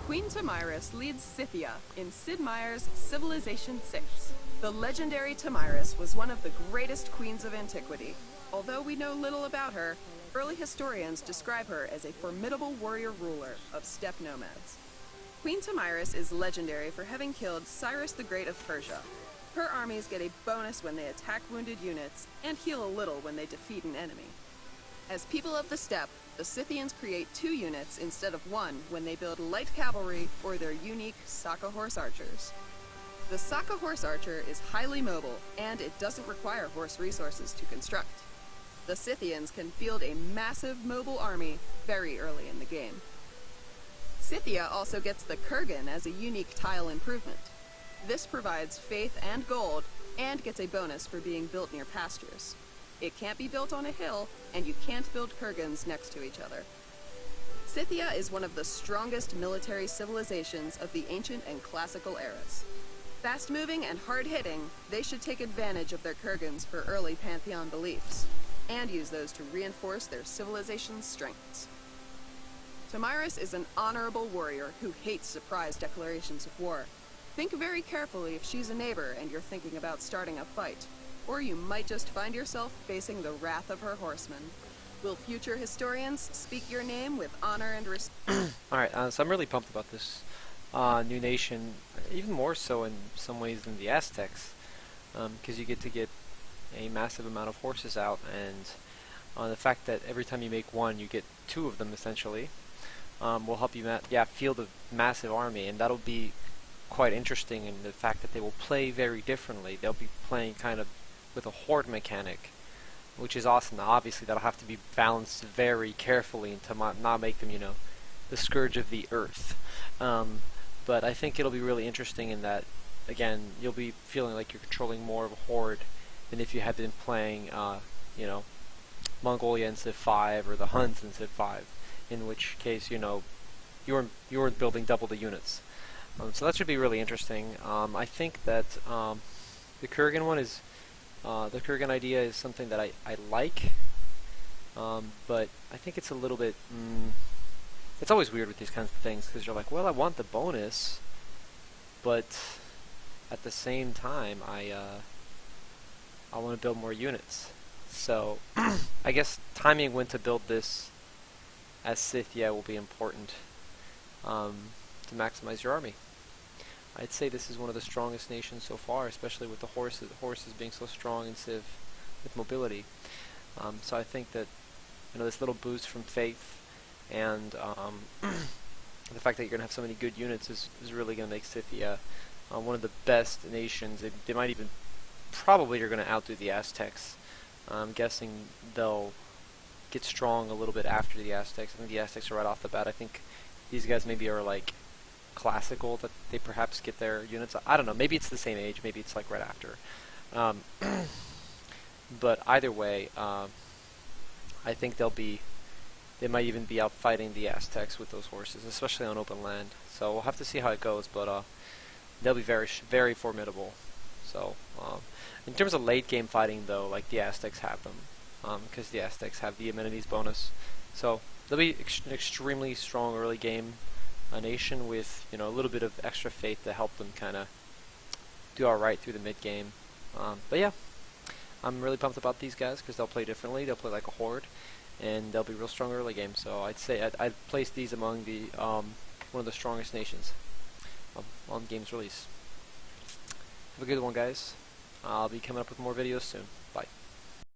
Queen Tomyris leads Scythia in Sid Meier's Civilization VI. The legendary Tomyris was one of the greatest queens of antiquity. Although we know little about her, early historians describe her as a formidable warrior ruler of steppe nomads. Queen Tomyris is legendary for having killed Cyrus the Great of Persia. Her armies get a bonus when they attack wounded units, and heal a little when they defeat an enemy. As people of the steppe, the Scythians create 2 units instead of 1 when they build light cavalry or their unique Saka horse archers. The Saka horse archer is highly mobile, and it doesn't require horse resources to construct. The Scythians can field a massive mobile army very early in the game. Scythia also gets the kurgan as a unique tile improvement. This provides faith and gold, and gets a bonus for being built near pastures. It can't be built on a hill, and you can't build kurgans next to each other. Scythia is one of the strongest military civilizations of the ancient and classical eras. Fast-moving and hard-hitting, they should take advantage of their kurgans for early pantheon beliefs, and use those to reinforce their civilization's strengths. Tomyris is an honorable warrior who hates surprise declarations of war. Think very carefully if she's a neighbor and you're thinking about starting a fight, or you might just find yourself facing the wrath of her horsemen. Will future historians speak your name with honor and respect? Alright, so I'm really pumped about this new nation, even more so in some ways than the Aztecs, because you get to get a massive amount of horses out, and the fact that every time you make one, you get 2 of them essentially, will help you field a massive army, and that'll be quite interesting in the fact that they will play very differently. They'll be playing kind of with a horde mechanic, which is awesome. Now, obviously, that'll have to be balanced very carefully to not make them, the scourge of the earth. But I think it'll be really interesting in that, again, you'll be feeling like you're controlling more of a horde than if you had been playing, Mongolia in Civ 5 or the Huns in Civ 5, in which case, you were building double the units. So that should be really interesting. I think that the kurgan one is the kurgan idea is something that I like, but I think it's a little bit it's always weird with these kinds of things, because you're like, well, I want the bonus, but at the same time I want to build more units. So I guess timing when to build this as Scythia will be important to maximize your army. I'd say this is one of the strongest nations so far, especially with the horses being so strong in Civ with mobility. So I think that this little boost from faith and the fact that you're going to have so many good units is really going to make Scythia one of the best nations. They might even probably are going to outdo the Aztecs. I'm guessing they'll get strong a little bit after the Aztecs. I think the Aztecs are right off the bat. I think these guys maybe are like classical, that they perhaps get their units. I don't know, maybe it's the same age, maybe it's like right after. But either way, I think they might even be out fighting the Aztecs with those horses, especially on open land. So we'll have to see how it goes, but they'll be very, very formidable. So in terms of late game fighting though, like the Aztecs have them, because the Aztecs have the amenities bonus. So they'll be an extremely strong early game a nation with a little bit of extra faith to help them kind of do alright through the mid game. But yeah, I'm really pumped about these guys because they'll play differently. They'll play like a horde, and they'll be real strong early game. So I'd say I'd place these among the one of the strongest nations on game's release. Have a good one, guys. I'll be coming up with more videos soon. Bye.